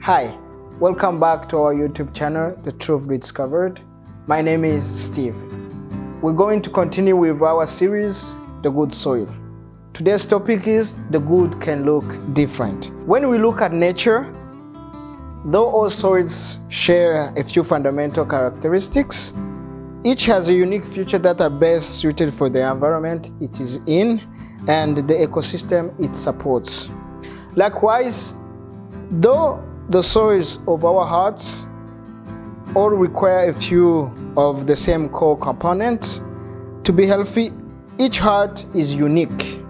Hi, welcome back to our YouTube channel, The Truth Rediscovered. My name is Steve. We're going to continue with our series, The Good Soil. Today's topic is the good can look different. When we look at nature, though all soils share a few fundamental characteristics, each has a unique feature that are best suited for the environment it is in and the ecosystem it supports. Likewise, though the soils of our hearts all require a few of the same core components to be healthy, each heart is unique,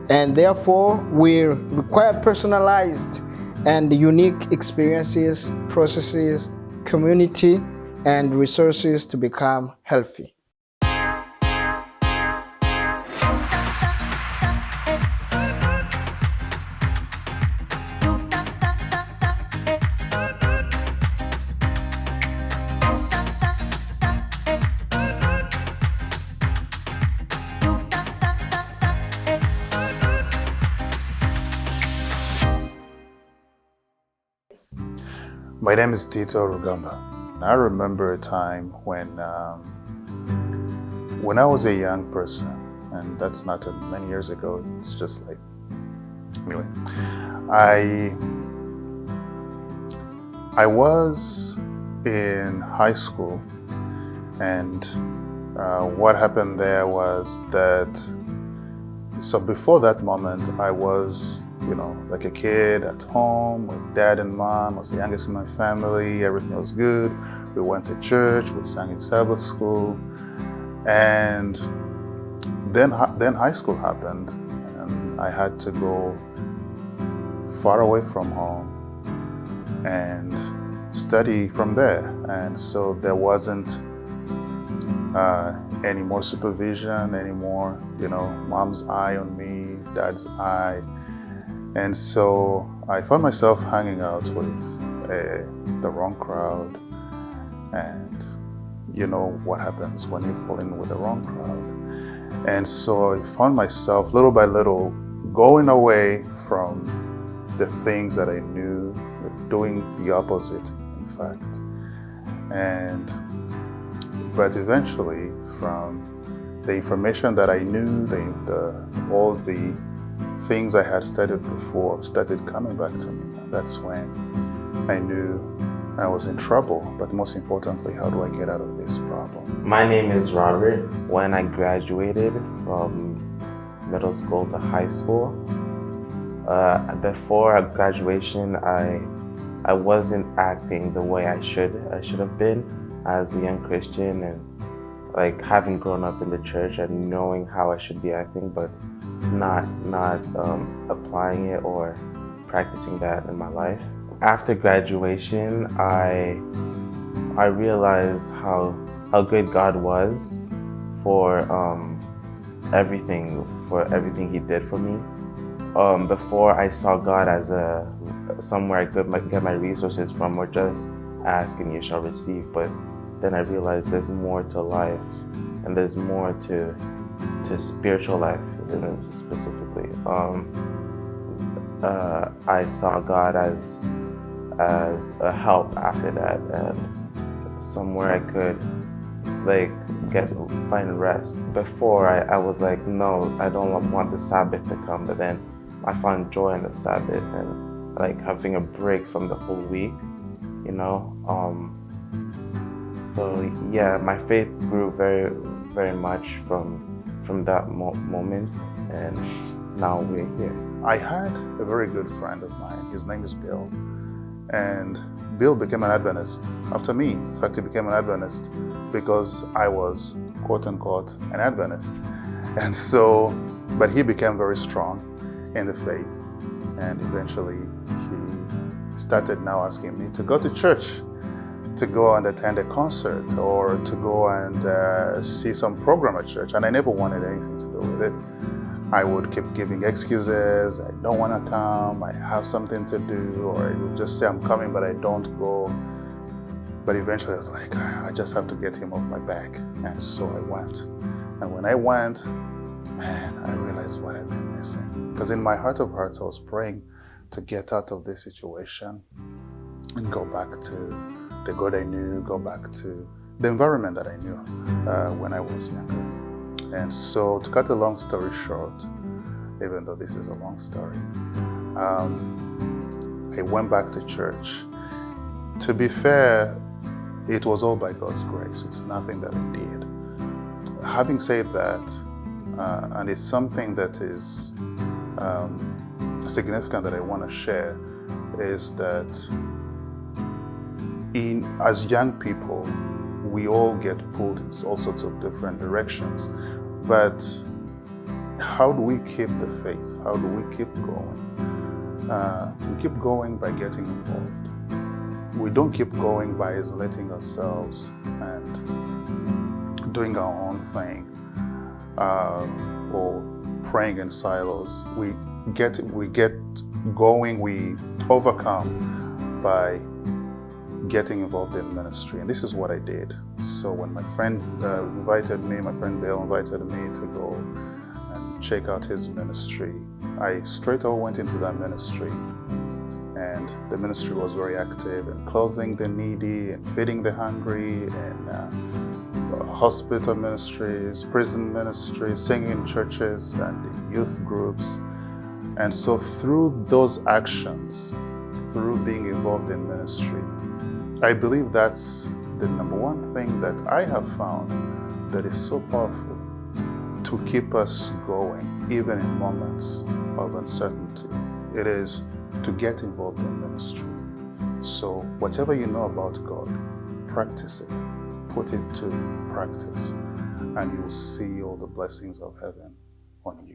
and therefore we require personalized and unique experiences, processes, community, and resources to become healthy. My name is Tito and Robert. I remember a time when I was a young person, and that's not many years ago. It's just like, anyway, I was in high school, and what happened there was that, so before that moment, I was, like a kid at home with dad and mom. I was the youngest in my family. Everything was good. We went to church. We sang in Sabbath school. And then high school happened, and I had to go far away from home and study from there. And so there wasn't any more supervision, any more, mom's eye on me, dad's eye. And so I found myself hanging out with the wrong crowd. And you know what happens when you fall in with the wrong crowd. And so I found myself little by little going away from the things that I knew, doing the opposite, in fact. But eventually, from the information that I knew, all the things I had studied before started coming back to me. And that's when I knew I was in trouble, but most importantly, how do I get out of this problem? My name is Robert. When I graduated from middle school to high school, before graduation, I wasn't acting the way I should have been as a young Christian, and like having grown up in the church and knowing how I should be acting, but not applying it or practicing that in my life. After graduation, I realized how good God was for everything He did for me. Before, I saw God as somewhere I could get my resources from, or just ask and you shall receive. But then I realized there's more to life, and there's more to spiritual life specifically. I saw God as a help after that, and somewhere I could find rest. Before I was like, no, I don't want the Sabbath to come, but then I found joy in the Sabbath and like having a break from the whole week, So yeah, my faith grew very, very much from that moment, and now we're here. I had a very good friend of mine. His name is Bill. And Bill became an Adventist after me. In fact, he became an Adventist because I was, quote unquote, an Adventist. And so, but he became very strong in the faith. And eventually he started now asking me to go to church, to go and attend a concert, or to go and see some program at church. And I never wanted anything to do with it. I would keep giving excuses. I don't want to come. I have something to do. Or I would just say I'm coming, but I don't go. But eventually I was like, I just have to get him off my back. And so I went. And when I went, man, I realized what I'd been missing. Because in my heart of hearts, I was praying to get out of this situation. and go back to the God I knew, go back to the environment that I knew when I was younger. And so, to cut a long story short, even though this is a long story, I went back to church. To be fair, it was all by God's grace. It's nothing that I did. Having said that, and it's something that is significant that I want to share, is that as young people, we all get pulled in all sorts of different directions. But how do we keep the faith? How do we keep going? We keep going by getting involved. We don't keep going by isolating ourselves and doing our own thing or praying in silos. We get going, we overcome by getting involved in ministry. And this is what I did. So when my friend invited me, my friend Bill invited me to go and check out his ministry, I straight away went into that ministry. And the ministry was very active in clothing the needy and feeding the hungry, and hospital ministries, prison ministries, singing in churches and in youth groups. And so through those actions, through being involved in ministry, I believe that's the number one thing that I have found that is so powerful to keep us going, even in moments of uncertainty. It is to get involved in ministry. So whatever you know about God, practice it, put it to practice, and you will see all the blessings of heaven on you.